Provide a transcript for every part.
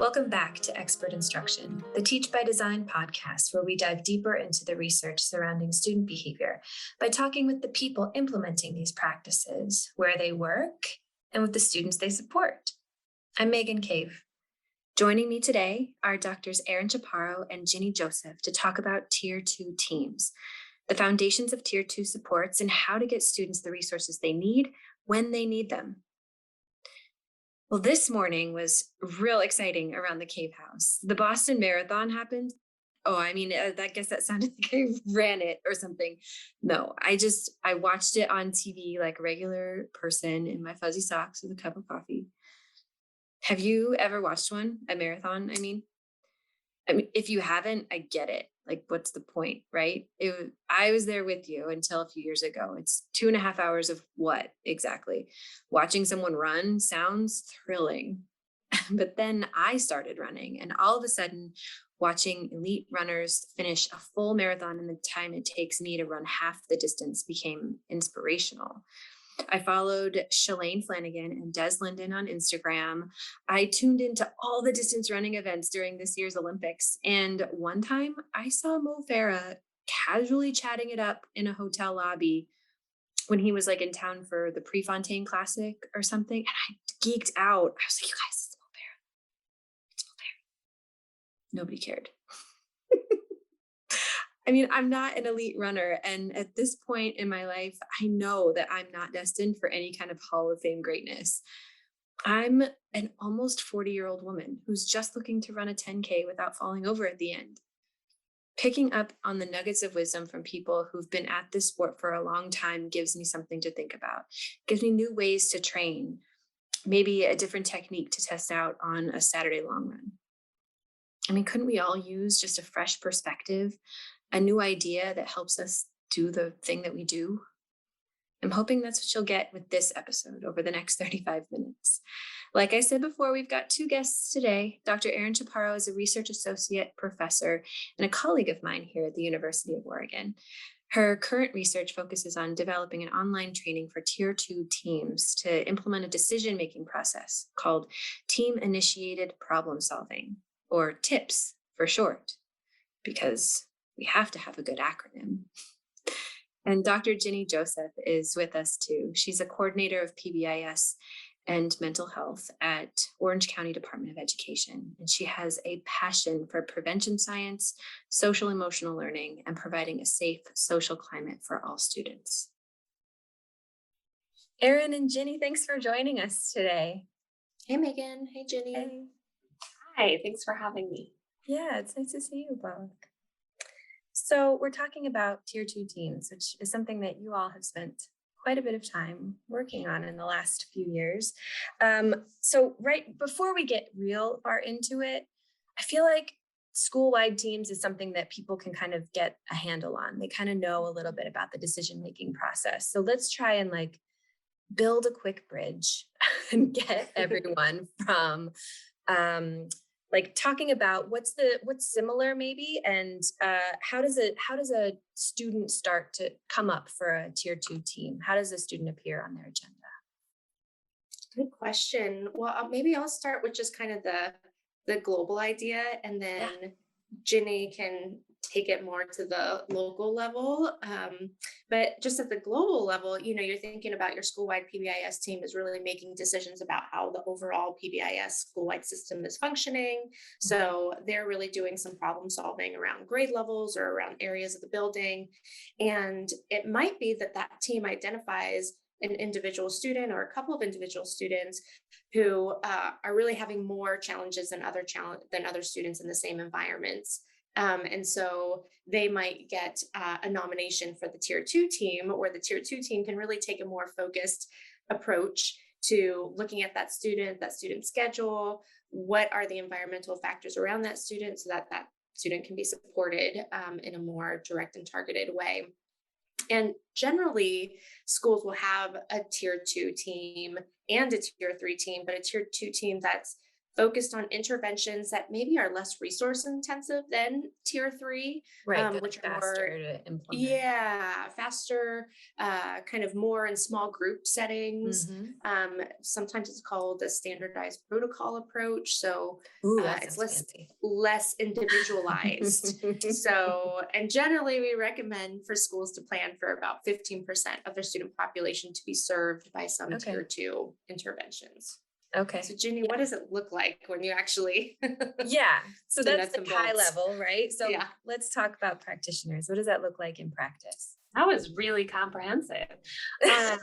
Welcome back to Expert Instruction, the Teach by Design podcast, where we dive deeper into the research surrounding student behavior by talking with the people implementing these practices, where they work, and with the students they support. I'm Megan Cave. Joining me today are Drs. Erin Chaparro and Ginny Joseph to talk about Tier 2 teams, the foundations of Tier 2 supports, and how to get students the resources they need when they need them. Well, this morning was real exciting around the Cave House. The Boston Marathon happened. I guess that sounded like I ran it or something. No, I watched it on TV like a regular person in my fuzzy socks with a cup of coffee. Have you ever watched a marathon? I mean, if you haven't, I get it. Like, what's the point, right? I was there with you until a few years ago. It's 2.5 hours of what exactly? Watching someone run sounds thrilling. But then I started running, and all of a sudden, watching elite runners finish a full marathon in the time it takes me to run half the distance became inspirational. I followed Shalane Flanagan and Des Linden on Instagram. I tuned into all the distance running events during this year's Olympics. And one time I saw Mo Farah casually chatting it up in a hotel lobby when he was like in town for the Prefontaine Classic or something. And I geeked out. I was like, you guys, it's Mo Farah. It's Mo Farah. Nobody cared. I mean, I'm not an elite runner. And at this point in my life, I know that I'm not destined for any kind of Hall of Fame greatness. I'm an almost 40-year-old woman who's just looking to run a 10K without falling over at the end. Picking up on the nuggets of wisdom from people who've been at this sport for a long time gives me something to think about, gives me new ways to train, maybe a different technique to test out on a Saturday long run. I mean, couldn't we all use just a fresh perspective? A new idea that helps us do the thing that we do? I'm hoping that's what you'll get with this episode over the next 35 minutes. Like I said before, we've got two guests today. Dr. Erin Chaparro is a research associate professor and a colleague of mine here at the University of Oregon. Her current research focuses on developing an online training for Tier 2 teams to implement a decision-making process called Team-Initiated ProblemSolving, or TIPS for short, because we have to have a good acronym. And Dr. Ginny Joseph is with us too. She's a coordinator of PBIS and mental health at Orange County Department of Education. And she has a passion for prevention science, social emotional learning, and providing a safe social climate for all students. Erin and Ginny, thanks for joining us today. Hey, Megan. Hey, Ginny. Hey. Hi, thanks for having me. Yeah, it's nice to see you both. So we're talking about Tier 2 teams, which is something that you all have spent quite a bit of time working on in the last few years. So right before we get real far into it, I feel like school-wide teams is something that people can kind of get a handle on. They kind of know a little bit about the decision-making process. So let's try and build a quick bridge and get everyone from talking about what's similar maybe, and how does a student start to come up for a Tier 2 team? How does a student appear on their agenda? Good question. Well, maybe I'll start with just kind of the global idea, and then Ginny can take it more to the local level. But just at the global level, you're thinking about your school-wide PBIS team is really making decisions about how the overall PBIS school-wide system is functioning. So they're really doing some problem solving around grade levels or around areas of the building. And it might be that team identifies an individual student or a couple of individual students who are really having more challenges than other students in the same environments. And so they might get a nomination for the Tier 2 team, where the Tier 2 team can really take a more focused approach to looking at that student schedule. What are the environmental factors around that student so that student can be supported in a more direct and targeted way. And generally, schools will have a Tier 2 team and a Tier 3 team, but a Tier 2 team that's focused on interventions that maybe are less resource intensive than tier 3, Right. They're which are faster more, to implement. yeah, faster, kind of more in small group settings. Mhm. Sometimes it's called a standardized protocol approach. So Ooh, that it's sounds fancy. less individualized. So, and generally we recommend for schools to plan for about 15% of their student population to be served by some Okay. tier 2 interventions. Okay. So Ginny, what does it look like when you actually Yeah. So the that's nuts and like high bolts? level, right? So Yeah. let's talk about practitioners. What does that look like in practice? That was really comprehensive. Um,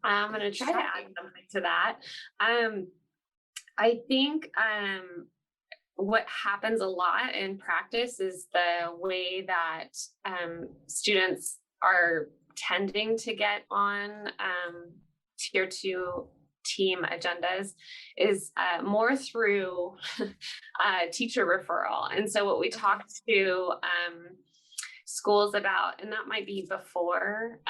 I'm going to try to add something to that. I think what happens a lot in practice is the way that students are tending to get on tier 2 team agendas is more through teacher referral. And so what we talked to schools about, and that might be before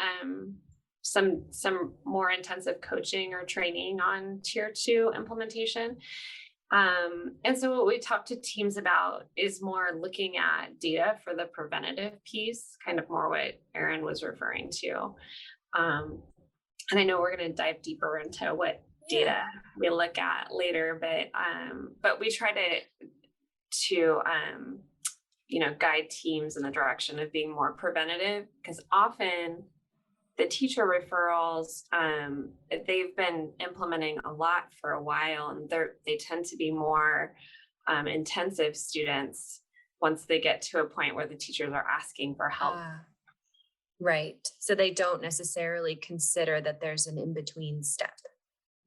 some more intensive coaching or training on tier 2 implementation. And so what we talk to teams about is more looking at data for the preventative piece, kind of more what Erin was referring to. And I know we're going to dive deeper into what data we look at later, but we try to guide teams in the direction of being more preventative, because often the teacher referrals, they've been implementing a lot for a while, and they tend to be more intensive students once they get to a point where the teachers are asking for help. Right. So they don't necessarily consider that there's an in-between step,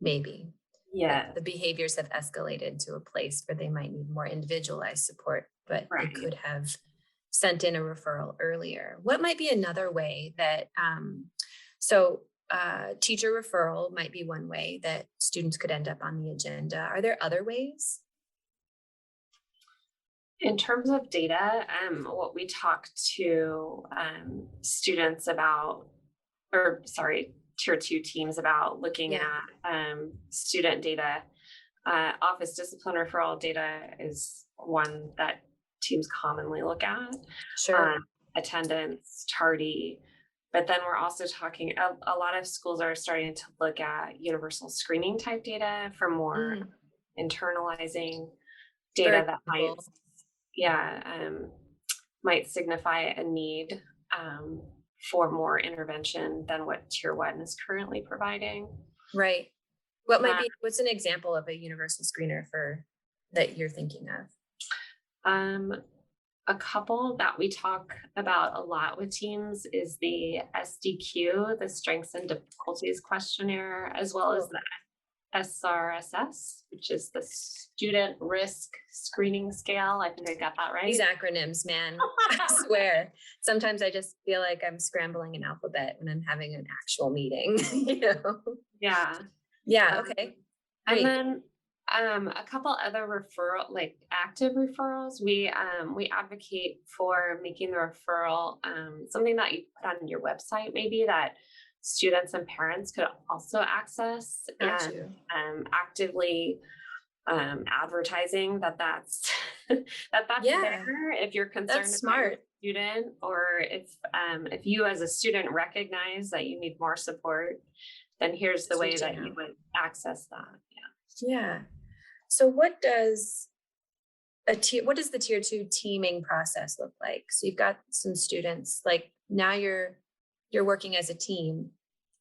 maybe. Yeah. The behaviors have escalated to a place where they might need more individualized support, but they could have sent in a referral earlier. What might be another way that, teacher referral might be one way that students could end up on the agenda. Are there other ways? In terms of data, what we talk to students about, tier 2 teams about looking at student data, office discipline referral data is one that teams commonly look at. Sure. Attendance, tardy, but then we're also talking, a lot of schools are starting to look at universal screening type data for more internalizing data that might signify a need for more intervention than what tier 1 is currently providing. Right. What's an example of a universal screener that you're thinking of? A couple that we talk about a lot with teams is the SDQ, the Strengths and Difficulties Questionnaire, as well as the SRSS, which is the Student Risk Screening Scale. I think I got that right. These acronyms, man, I swear. Sometimes I just feel like I'm scrambling an alphabet when I'm having an actual meeting, Yeah. Yeah, okay. And then a couple other active referrals. We advocate for making the referral something that you put on your website, maybe that students and parents could also access, and actively advertising that's there if you're concerned about your student, or if you as a student recognize that you need more support, then here's the way that you would access that. Yeah. So what does the tier 2 teaming process look like? So you've got some students, like now you're working as a team.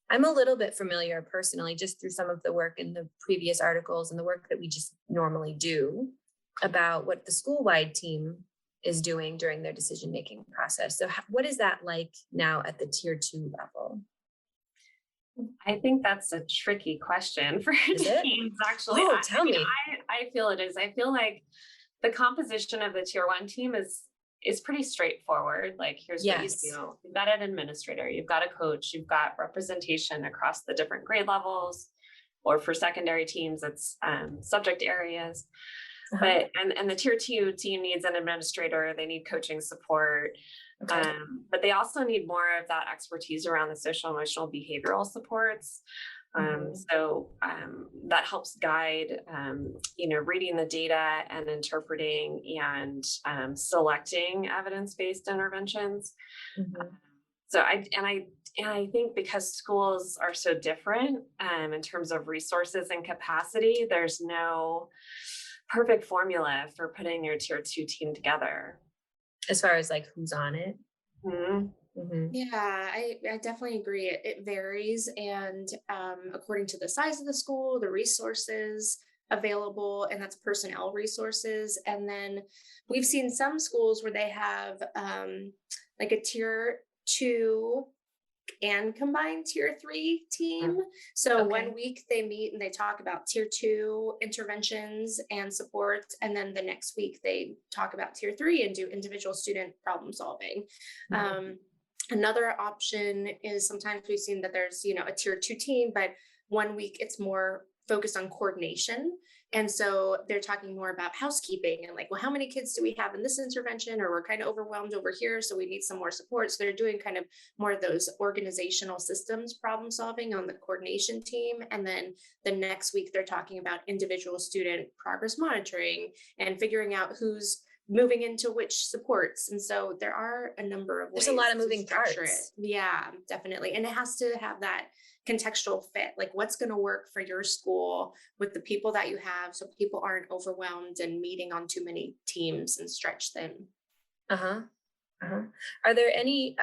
I'm a little bit familiar personally, just through some of the work in the previous articles and the work that we just normally do, about what the school-wide team is doing during their decision-making process. So what is that like now at the tier 2 level? I think that's a tricky question for teams, actually. Oh, tell me. I feel it is. I feel like the composition of the tier 1 team is pretty straightforward. Like, here's what you do. You've got an administrator, you've got a coach, you've got representation across the different grade levels, or for secondary teams, it's subject areas. But and the tier 2 team needs an administrator, they need coaching support. But they also need more of that expertise around the social, emotional, behavioral supports. So that helps guide, reading the data and interpreting and selecting evidence-based interventions. So I think because schools are so different in terms of resources and capacity, there's no perfect formula for putting your tier 2 team together. As far as like who's on it. Yeah, I definitely agree. It varies. And according to the size of the school, the resources available, and that's personnel resources. And then we've seen some schools where they have like a tier 2 and combined tier 3 team. So one week they meet and they talk about tier 2 interventions and support. And then the next week they talk about tier 3 and do individual student problem solving. Another option is sometimes we've seen that there's, a tier 2 team, but one week it's more focused on coordination. And so they're talking more about housekeeping and like, well, how many kids do we have in this intervention? Or we're kind of overwhelmed over here, so we need some more support. So they're doing kind of more of those organizational systems problem solving on the coordination team. And then the next week they're talking about individual student progress monitoring and figuring out who's moving into which supports. And so there are a number of ways. There's a lot of moving parts. Yeah, definitely. And it has to have that contextual fit, like what's going to work for your school with the people that you have, so people aren't overwhelmed and meeting on too many teams and stretch them. Are there any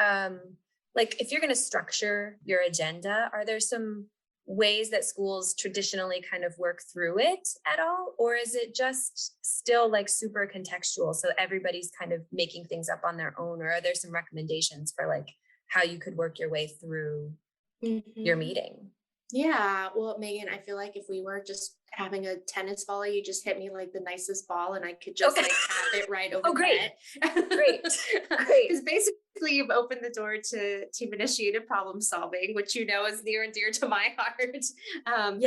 like if you're going to structure your agenda, are there some ways that schools traditionally kind of work through it at all, or is it just still like super contextual, so everybody's kind of making things up on their own? Or are there some recommendations for like how you could work your way through your meeting? Yeah, well, Megan, I feel like if we were just having a tennis volley, you just hit me like the nicest ball and I could just like have it right over the net. Great. Because basically you've opened the door to team-initiated problem solving, which is near and dear to my heart.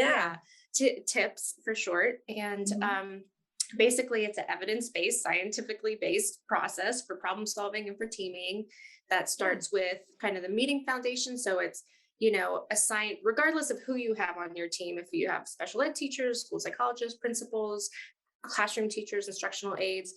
Tips for short. And basically it's an evidence-based, scientifically based process for problem solving and for teaming that starts with kind of the meeting foundation. So it's assign, regardless of who you have on your team, if you have special ed teachers, school psychologists, principals, classroom teachers, instructional aides,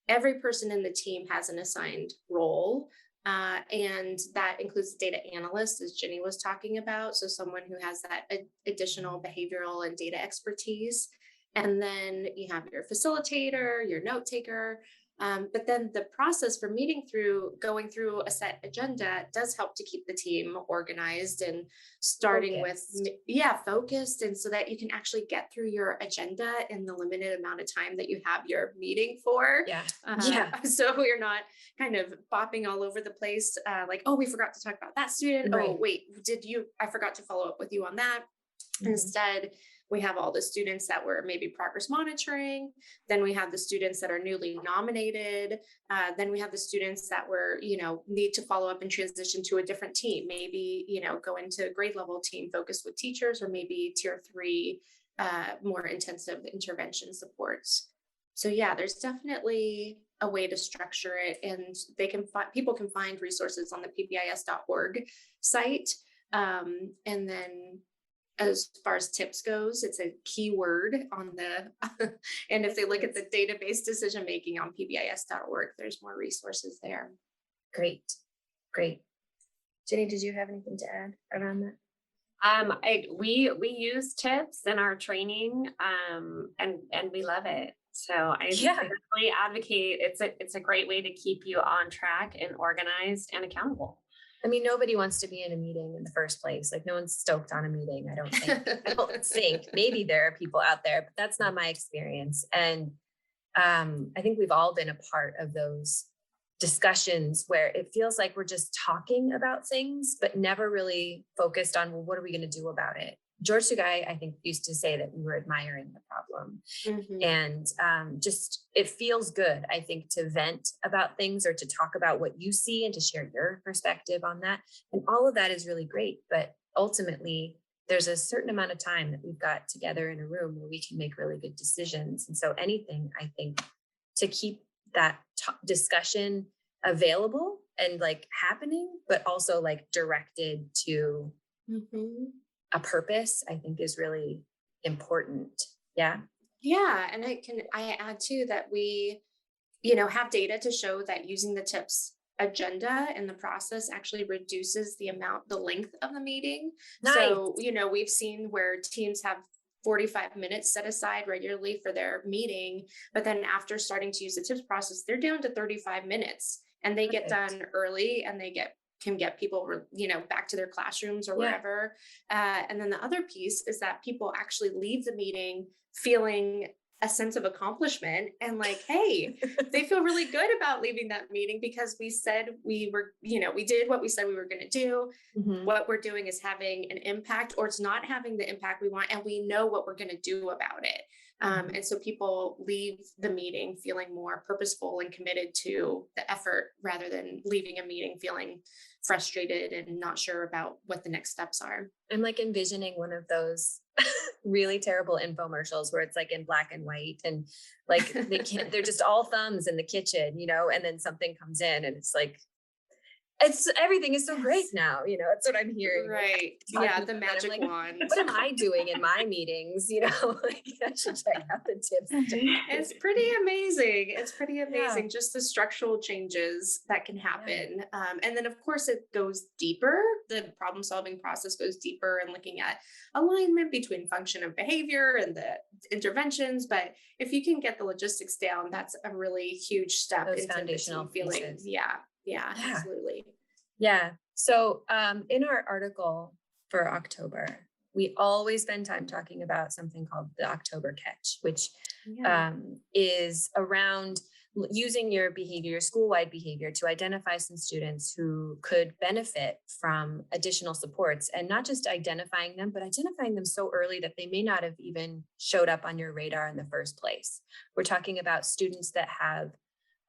every person in the team has an assigned role. And that includes data analyst, as Ginny was talking about. So someone who has that additional behavioral and data expertise. And then you have your facilitator, your note taker. But then the process for going through a set agenda does help to keep the team organized and starting focused. And so that you can actually get through your agenda in the limited amount of time that you have your meeting for. So you're not kind of bopping all over the place. Like, oh, we forgot to talk about that student. Right. Oh, wait, I forgot to follow up with you on that. Instead, we have all the students that were maybe progress monitoring. Then we have the students that are newly nominated. Then we have the students that were, need to follow up and transition to a different team. Maybe, go into a grade level team focused with teachers, or maybe tier 3, more intensive intervention supports. So yeah, there's definitely a way to structure it, and people can find resources on the PBIS.org site. And then as far as tips goes, it's a keyword on and if they look at the database decision making on PBIS.org, there's more resources there. Great. Ginny, did you have anything to add around that? We use tips in our training, and we love it. So I really advocate. It's a great way to keep you on track and organized and accountable. I mean, nobody wants to be in a meeting in the first place. Like, no one's stoked on a meeting, I don't think. I don't think. Maybe there are people out there, but that's not my experience. And I think we've all been a part of those discussions where it feels like we're just talking about things, but never really focused on, well, what are we going to do about it? George Sugai, I think, used to say that we were admiring the problem. And just, it feels good, I think, to vent about things or to talk about what you see and to share your perspective on that. And all of that is really great. But ultimately, there's a certain amount of time that we've got together in a room where we can make really good decisions. And so anything, I think, to keep that discussion available and like happening, but also like directed to a purpose, I think is really important. Yeah. Yeah. And I add too that we, have data to show that using the tips agenda and the process actually reduces the length of the meeting. Nice. So, we've seen where teams have 45 minutes set aside regularly for their meeting, but then after starting to use the tips process, they're down to 35 minutes and they get done early and they can get people, back to their classrooms or wherever. And then the other piece is that people actually leave the meeting feeling a sense of accomplishment and like, hey, they feel really good about leaving that meeting because we said we were, we did what we said we were going to do. Mm-hmm. What we're doing is having an impact, or it's not having the impact we want, and we know what we're going to do about it. And so people leave the meeting feeling more purposeful and committed to the effort rather than leaving a meeting feeling frustrated and not sure about what the next steps are. I'm like envisioning one of those really terrible infomercials where it's like in black and white and like they're just all thumbs in the kitchen, and then something comes in and it's like, everything is so great now, that's what I'm hearing. Right. Yeah. The magic wand. What am I doing in my meetings? Like I should check out the tips. It's pretty amazing. Just the structural changes that can happen. And then of course it goes deeper. The problem solving process goes deeper and looking at alignment between function and behavior and the interventions. But if you can get the logistics down, that's a really huge step Those into foundational feeling. pieces. Yeah, absolutely. Yeah. So in our article for October, we always spend time talking about something called the October catch, which is around using your behavior, your school-wide behavior, to identify some students who could benefit from additional supports, and not just identifying them, but identifying them so early that they may not have even showed up on your radar in the first place. We're talking about students that have,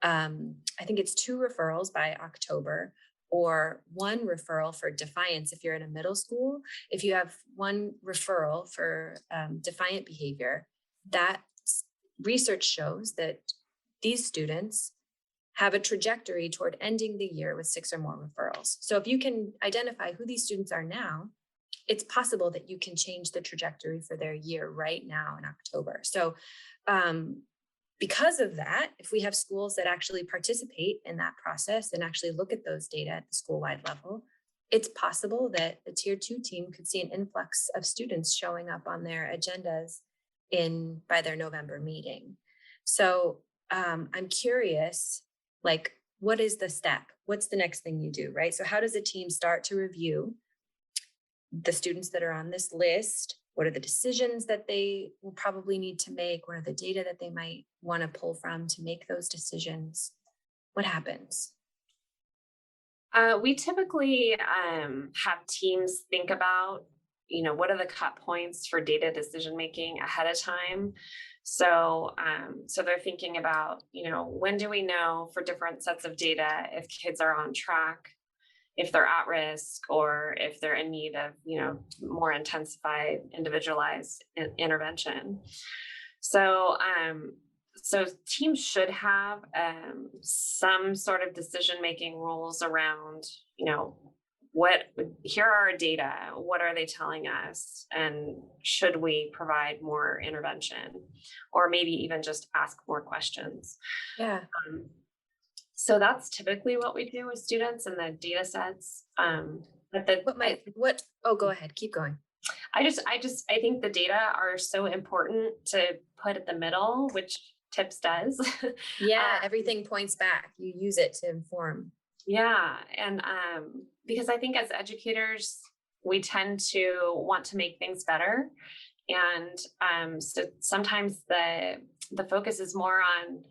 I think it's 2 referrals by October, or 1 referral for defiance if you're in a middle school. If you have 1 referral for defiant behavior, that research shows that these students have a trajectory toward ending the year with 6 or more referrals. So if you can identify who these students are now, it's possible that you can change the trajectory for their year right now in October. So because of that, if we have schools that actually participate in that process and actually look at those data at the school-wide level, it's possible that the tier 2 team could see an influx of students showing up on their agendas by their November meeting. So I'm curious, like, what is the step? What's the next thing you do, right? So how does a team start to review the students that are on this list? What are the decisions that they will probably need to make? What are the data that they might want to pull from to make those decisions? What happens? We typically have teams think about, what are the cut points for data decision-making ahead of time. So they're thinking about, when do we know for different sets of data if kids are on track, if they're at risk, or if they're in need of, more intensified, individualized intervention. So teams should have some sort of decision-making rules around, here are our data, what are they telling us? And should we provide more intervention, or maybe even just ask more questions? Yeah. So that's typically what we do with students and the data sets. Go ahead, keep going. I think the data are so important to put at the middle, which TIPS does. Yeah, everything points back. You use it to inform. Yeah. And because I think as educators, we tend to want to make things better. And so sometimes the focus is more on,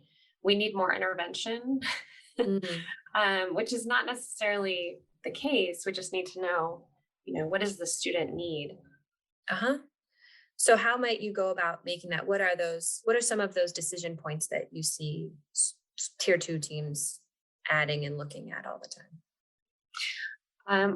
we need more intervention, which is not necessarily the case. We just need to know, what does the student need? So how might you go about making that? What are some of those decision points that you see tier 2 teams adding and looking at all the time?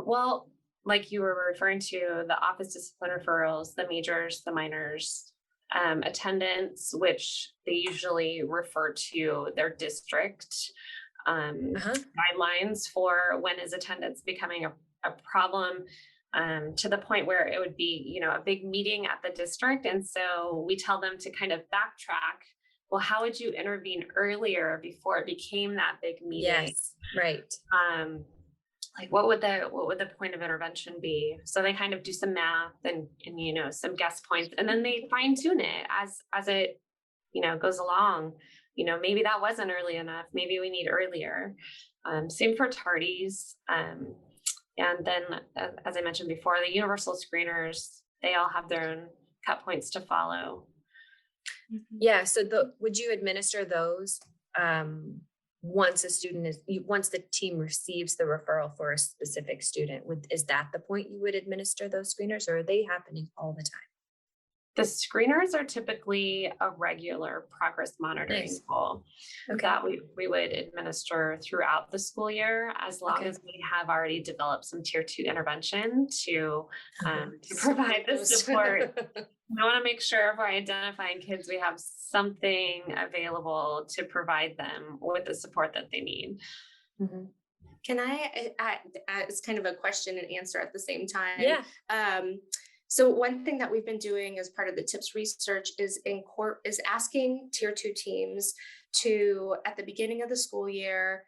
Well, like you were referring to, the office discipline referrals, the majors, the minors, attendance, which they usually refer to their district guidelines for when is attendance becoming a problem. to the point where it would be, a big meeting at the district. And so we tell them to kind of backtrack. Well, how would you intervene earlier before it became that big meeting? Yes, right. Like what would the point of intervention be? So they kind of do some math and some guess points, and then they fine tune it as it goes along. Maybe that wasn't early enough. Maybe we need earlier. Same for tardies. And then, as I mentioned before, the universal screeners, they all have their own cut points to follow. Yeah. So would you administer those once once the team receives the referral for a specific student? Is that the point you would administer those screeners, or are they happening all the time? The screeners are typically a regular progress monitoring tool that we would administer throughout the school year, as long as we have already developed some tier 2 intervention to provide the support. We want to make sure if we're identifying kids, we have something available to provide them with the support that they need. Mm-hmm. Can I it's kind of a question and answer at the same time. Yeah. So one thing that we've been doing as part of the TIPS research is asking tier 2 teams to, at the beginning of the school year,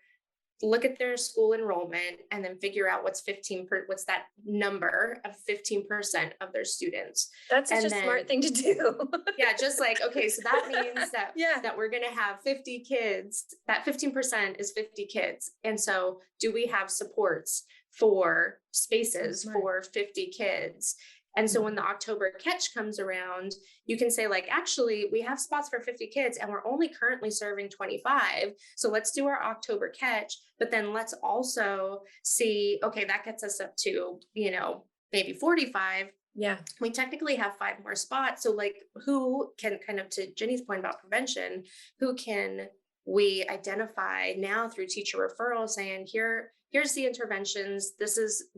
look at their school enrollment and then figure out what's that number of 15% of their students. That's such a smart thing to do. Yeah, just like, okay, so that means that that we're going to have 50 kids. That 15% is 50 kids. And so do we have supports for spaces for 50 kids? And so when the October catch comes around, you can say like, actually, we have spots for 50 kids and we're only currently serving 25. So let's do our October catch, but then let's also see, okay, that gets us up to, maybe 45. Yeah. We technically have 5 more spots. So like, who can, kind of to Ginny's point about prevention, who can we identify now through teacher referral saying, here's the interventions. This is,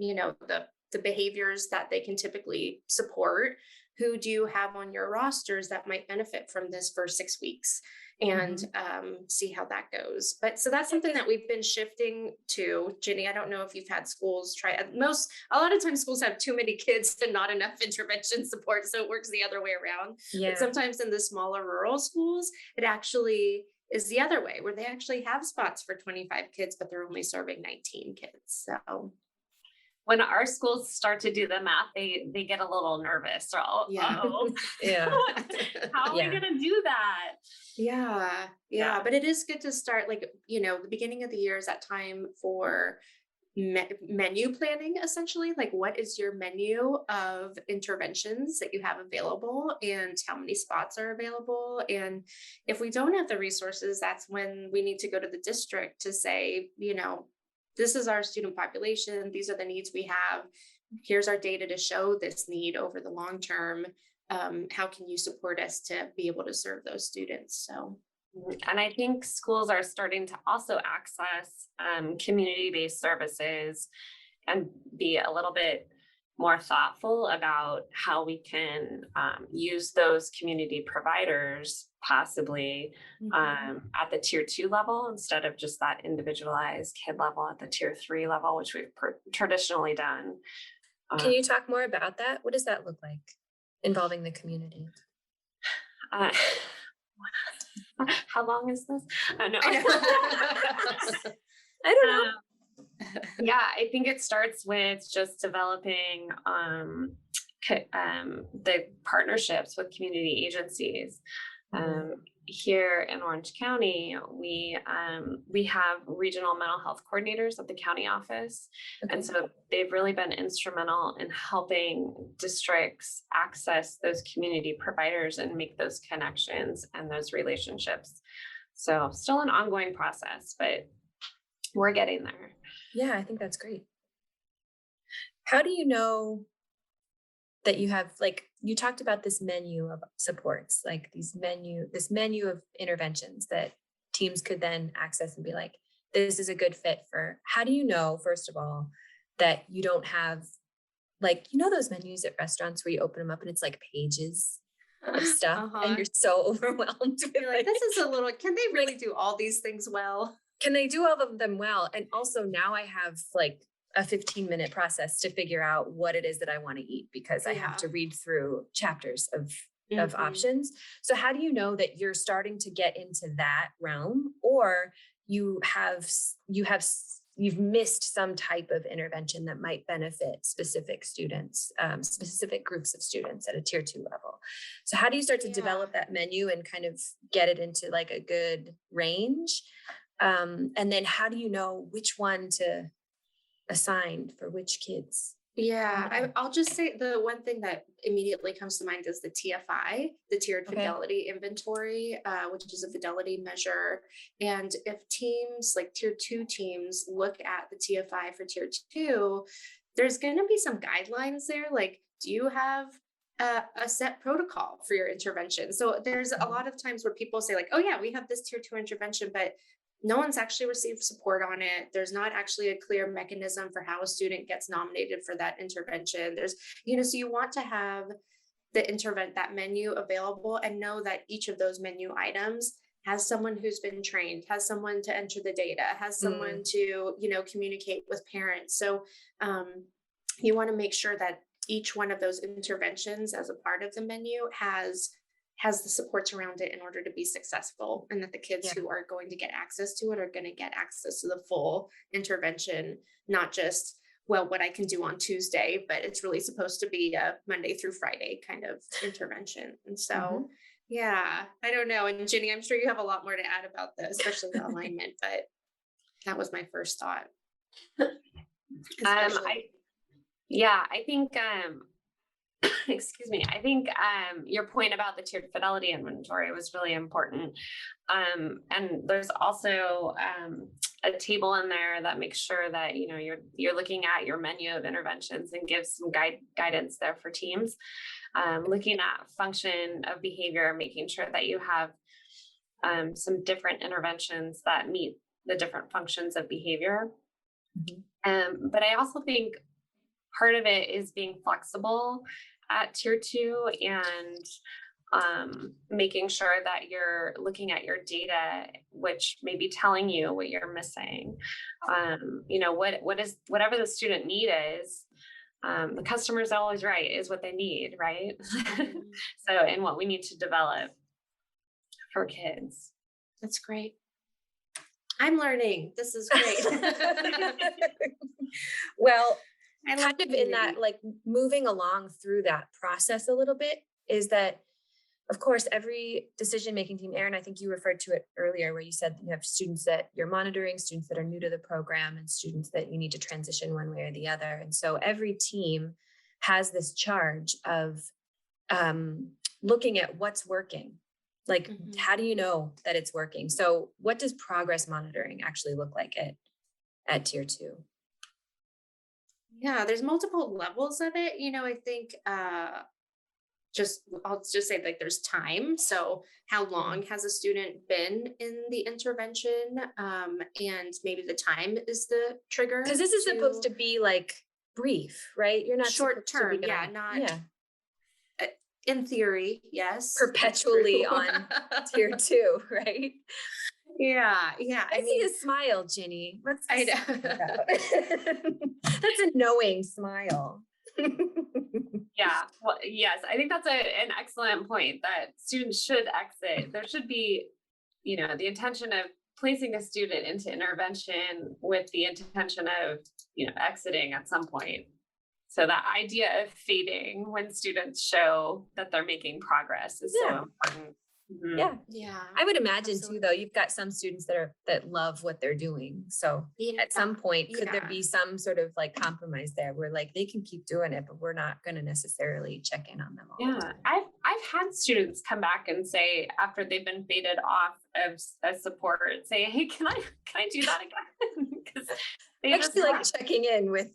the behaviors that they can typically support. Who do you have on your rosters that might benefit from this for 6 weeks, and see how that goes. But so that's something that we've been shifting to. Ginny, I don't know if you've had schools try a lot of times schools have too many kids and not enough intervention support. So it works the other way around. Yeah. But sometimes in the smaller rural schools, it actually is the other way, where they actually have spots for 25 kids, but they're only serving 19 kids. So when our schools start to do the math, they get a little nervous. So, Yeah. How are we going to do that? Yeah. But it is good to start, like, the beginning of the year is that time for menu planning, essentially. Like, what is your menu of interventions that you have available, and how many spots are available? And if we don't have the resources, that's when we need to go to the district to say, this is our student population. These are the needs we have. Here's our data to show this need over the long term. How can you support us to be able to serve those students? So, and I think schools are starting to also access community-based services and be a little bit more thoughtful about how we can use those community providers possibly at the tier 2 level, instead of just that individualized kid level at the tier 3 level, which we've traditionally done. Can you talk more about that? What does that look like, involving the community? How long is this? No. I don't know. Yeah, I think it starts with just developing the partnerships with community agencies. Here in Orange County, we have regional mental health coordinators at the county office. And so they've really been instrumental in helping districts access those community providers and make those connections and those relationships. So still an ongoing process, but we're getting there. Yeah, I think that's great. How do you know that you have, like, you talked about this menu of supports, like this menu of interventions that teams could then access and be like, this is a good fit for. How do you know, first of all, that you don't have, like, those menus at restaurants where you open them up and it's like pages of stuff and you're so overwhelmed. You're like, this is a little, can they really do all these things well? Can they do all of them well? And also now I have like a 15-minute process to figure out what it is that I want to eat, because I have to read through chapters of options. So how do you know that you're starting to get into that realm, or you've missed some type of intervention that might benefit specific students, specific groups of students at a tier 2 level? So how do you start to develop that menu and kind of get it into like a good range? And then how do you know which one to assign for which kids? Yeah, I'll just say the one thing that immediately comes to mind is the TFI, the Tiered Fidelity Inventory, which is a fidelity measure. And if teams like tier 2 teams look at the TFI for tier 2, there's going to be some guidelines there. Like, do you have a set protocol for your intervention? So there's a lot of times where people say like, oh yeah, we have this tier 2 intervention, but no one's actually received support on it. There's not actually a clear mechanism for how a student gets nominated for that intervention. There's, so you want to have that menu available and know that each of those menu items has someone who's been trained, has someone to enter the data, has someone to, communicate with parents. So you want to make sure that each one of those interventions as a part of the menu has the supports around it in order to be successful, and that the kids who are going to get access to it are going to get access to the full intervention, not just, well, what I can do on Tuesday, but it's really supposed to be a Monday through Friday kind of intervention. And so, I don't know. And Ginny, I'm sure you have a lot more to add about this, especially the alignment, but that was my first thought. I think, excuse me. I think your point about the tiered fidelity inventory was really important. And there's also a table in there that makes sure that you're looking at your menu of interventions and gives some guidance there for teams. Looking at function of behavior, making sure that you have some different interventions that meet the different functions of behavior. But I also think part of it is being flexible at tier 2 and making sure that you're looking at your data, which may be telling you what you're missing. Whatever the student need is, the customer's always right, is what they need, right? So, and what we need to develop for kids. That's great. I'm learning. This is great. Well, kind of in that, like, moving along through that process a little bit, is that, of course, every decision-making team, Erin, I think you referred to it earlier, where you said you have students that you're monitoring, students that are new to the program, and students that you need to transition one way or the other. And so every team has this charge of looking at what's working. Like, how do you know that it's working? So what does progress monitoring actually look like at tier 2? Yeah, there's multiple levels of it. I think I'll just say, like, there's time. So how long has a student been in the intervention? And maybe the time is the trigger. Because this is supposed to be like brief, right? You're not short term. In theory, yes. Perpetually on tier 2, right? Yeah. I see a smile, Ginny. What's I know. That's a knowing smile. Yeah. Well, yes, I think that's an excellent point, that students should exit. There should be, the intention of placing a student into intervention with the intention of, exiting at some point. So that idea of fading when students show that they're making progress is so important. Yeah. I would imagine too, though, you've got some students that love what they're doing. So at some point, could there be some sort of like compromise there where, like, they can keep doing it, but we're not going to necessarily check in on them all the time? I've had students come back and say, after they've been faded off of support, say, hey, can I do that again? Because they actually like checking in with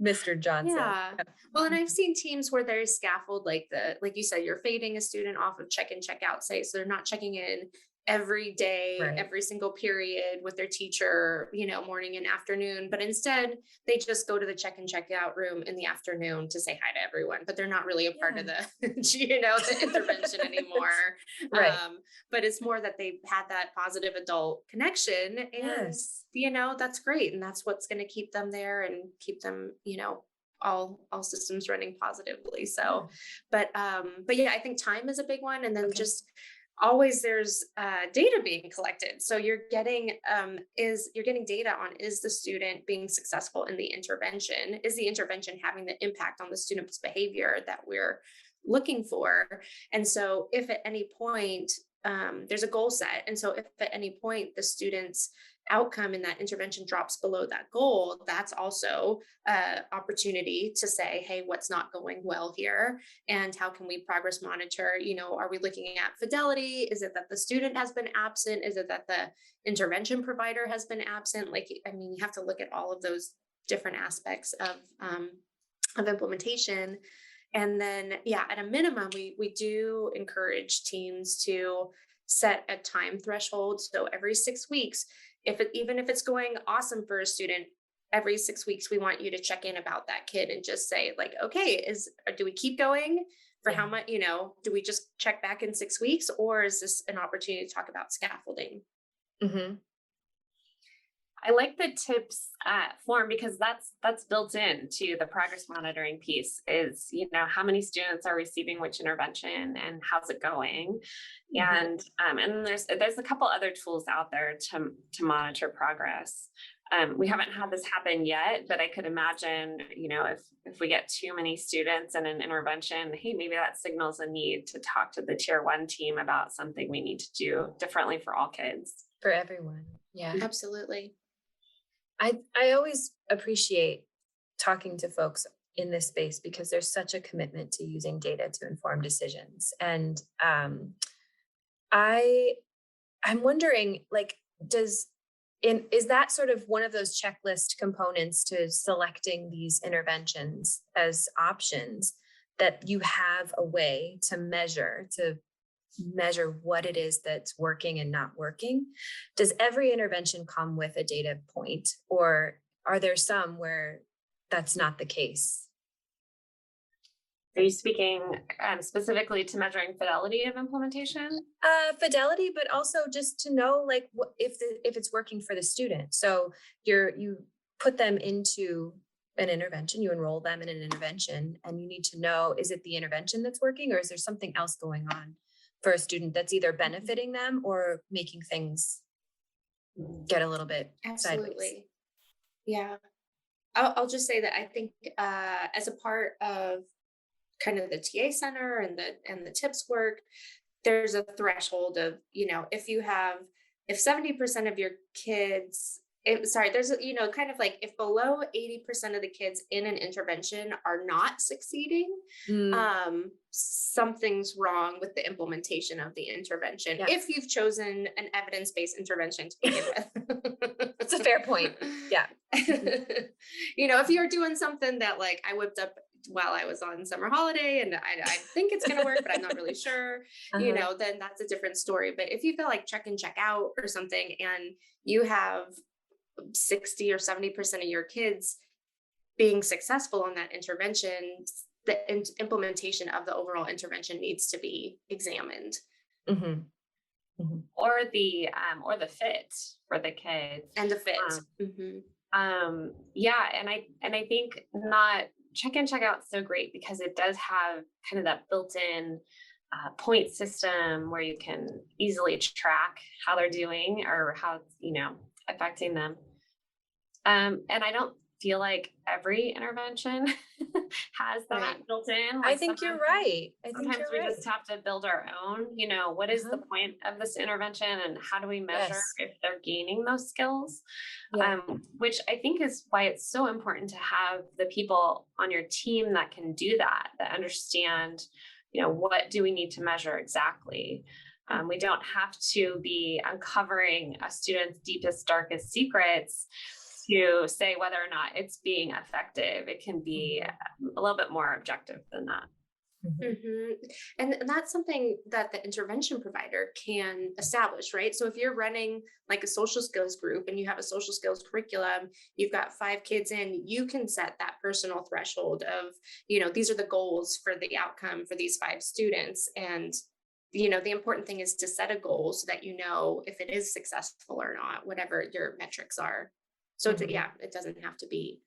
Mr. Johnson. Yeah. Well, and I've seen teams where there's scaffold, like you said, you're fading a student off of check in, check out, so they're not checking in every day, Right. every single period with their teacher, morning and afternoon. But instead, they just go to the check and check out room in the afternoon to say hi to everyone, but they're not really a part of the, the intervention anymore. Right. But it's more that they've had that positive adult connection, and, Yes. that's great. And that's what's going to keep them there and keep them, all systems running positively. So, but yeah, I think time is a big one. And then just always there's data being collected. So you're getting data on, is the student being successful in the intervention? Is the intervention having the impact on the student's behavior that we're looking for? And so if at any point there's a goal set, and so if at any point the student's outcome in that intervention drops below that goal, that's also opportunity to say, hey, what's not going well here, and how can we progress monitor? Are we looking at fidelity? Is it that the student has been absent? Is it that the intervention provider has been absent? You have to look at all of those different aspects of implementation. And then, at a minimum, we do encourage teams to set a time threshold. So every 6 weeks, even if it's going awesome for a student, every 6 weeks, we want you to check in about that kid and just say, like, okay, do we keep going for how much, do we just check back in 6 weeks, or is this an opportunity to talk about scaffolding? Mm-hmm. I like the tips form, because that's built into the progress monitoring piece. Is how many students are receiving which intervention and how's it going, and there's a couple other tools out there to monitor progress. We haven't had this happen yet, but I could imagine if we get too many students in an intervention, hey, maybe that signals a need to talk to the tier 1 team about something we need to do differently for all kids, for everyone. Yeah, absolutely. I always appreciate talking to folks in this space, because there's such a commitment to using data to inform decisions. And I'm wondering, is that sort of one of those checklist components to selecting these interventions as options, that you have a way to measure what it is that's working and not working? Does every intervention come with a data point, or are there some where that's not the case? Are you speaking specifically to measuring fidelity of implementation? Fidelity, but also just to know, if it's working for the student. So you put them into an intervention, you enroll them in an intervention, and you need to know, is it the intervention that's working, or is there something else going on for a student that's either benefiting them or making things get a little bit sideways? Yeah. I'll just say that I think as a part of kind of the TA center and the tips work, there's a threshold of, if 70% of your kids, there's kind of like, if below 80% of the kids in an intervention are not succeeding, something's wrong with the implementation of the intervention. Yeah. If you've chosen an evidence-based intervention to begin with. That's a fair point. Yeah. If you're doing something that, like, I whipped up while I was on summer holiday and I think it's going to work, but I'm not really sure, then that's a different story. But if you feel like check and check out or something, and you have 60 or 70% of your kids being successful in that intervention, the implementation of the overall intervention needs to be examined. Mm-hmm. Mm-hmm. Or the fit for the kids, and the fit. And I think not check in, check out so great, because it does have kind of that built-in point system where you can easily track how they're doing or how it's, affecting them. And I don't feel like every intervention has that built in. I think you're right. Sometimes we just have to build our own, what is the point of this intervention, and how do we measure if they're gaining those skills? Which I think is why it's so important to have the people on your team that can do that understand, what do we need to measure exactly? We don't have to be uncovering a student's deepest, darkest secrets to say whether or not it's being effective. It can be a little bit more objective than that. And that's something that the intervention provider can establish, right? So if you're running like a social skills group and you have a social skills curriculum, you've got 5 kids in, you can set that personal threshold of, these are the goals for the outcome for these 5 students. And, the important thing is to set a goal so that if it is successful or not, whatever your metrics are. So it doesn't have to be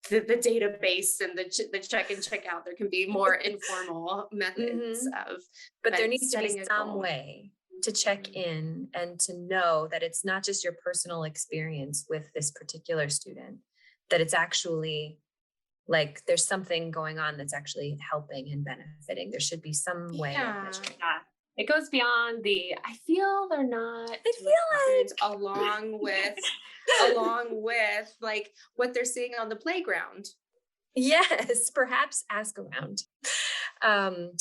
the database and the check and check out. There can be more informal methods of, but there needs to be some goal. way to check in and to know that it's not just your personal experience with this particular student, that it's actually like there's something going on that's actually helping and benefiting. There should be some way of measuring. It goes beyond I feel they're not. I feel like along with like what they're seeing on the playground. Yes, perhaps ask around.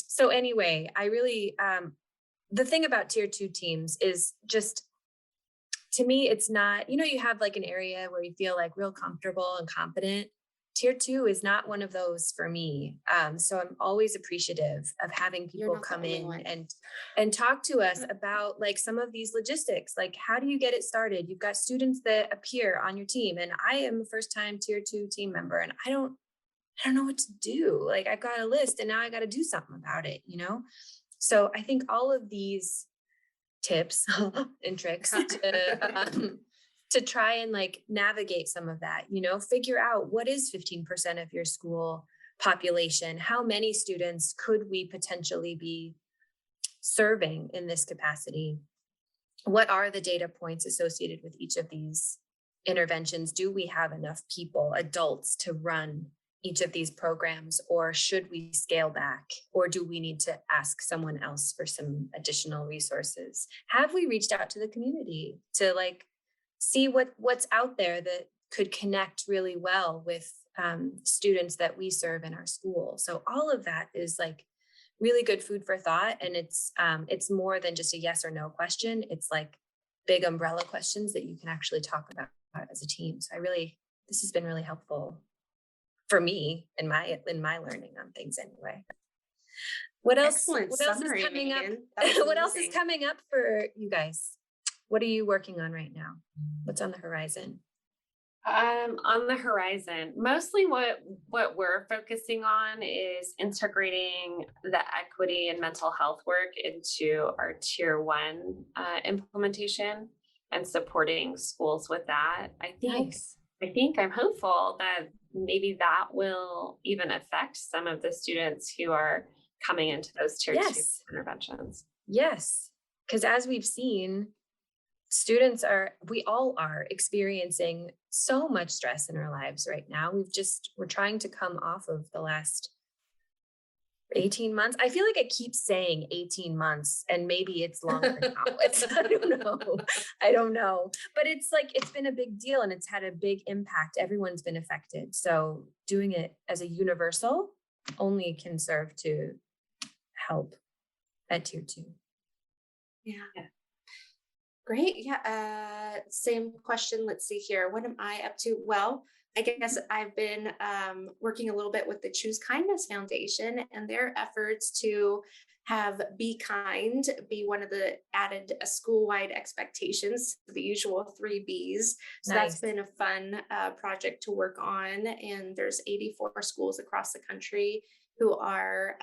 So anyway, I really, the thing about tier 2 teams is just, to me, it's not, you have like an area where you feel like real comfortable and confident. Tier 2 is not one of those for me. So I'm always appreciative of having people come in and talk to us about like some of these logistics, like how do you get it started? You've got students that appear on your team, and I am a first-time tier 2 team member, and I don't know what to do. Like I've got a list and now I got to do something about it, So I think all of these tips and tricks to try and like navigate some of that, figure out what is 15% of your school population, how many students could we potentially be serving in this capacity? What are the data points associated with each of these interventions? Do we have enough people, adults, to run each of these programs, or should we scale back, or do we need to ask someone else for some additional resources? Have we reached out to the community to like see what's out there that could connect really well with students that we serve in our school? So all of that is like really good food for thought, and it's more than just a yes or no question. It's like big umbrella questions that you can actually talk about as a team. So this has been really helpful for me in my learning on things anyway. What else is coming up? What else is coming up for you guys? What are you working on right now? What's on the horizon? On the horizon, mostly what we're focusing on is integrating the equity and mental health work into our tier 1 implementation and supporting schools with that. I'm hopeful that maybe that will even affect some of the students who are coming into those tier 2 interventions. Yes, because as we've seen, we all are experiencing so much stress in our lives right now. We're trying to come off of the last 18 months. I feel like I keep saying 18 months and maybe it's longer now. I don't know. But it's like, it's been a big deal and it's had a big impact. Everyone's been affected. So doing it as a universal only can serve to help at tier 2. Yeah. Great. Yeah. Same question. Let's see here. What am I up to? Well, I guess I've been working a little bit with the Choose Kindness Foundation and their efforts to have Be Kind be one of the added school-wide expectations, the usual 3 Bs. So that's been a fun project to work on. And there's 84 schools across the country who are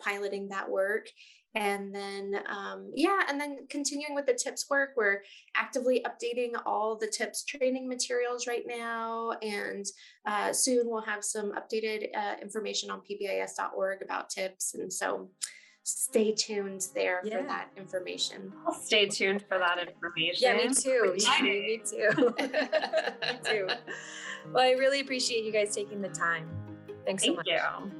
piloting that work. And then, and then continuing with the tips work, we're actively updating all the tips training materials right now. And soon we'll have some updated information on PBIS.org about tips. And so stay tuned there for that information. I'll stay tuned for that information. Yeah, me too. Me too. Me too. Well, I really appreciate you guys taking the time. Thanks so much. Thank you.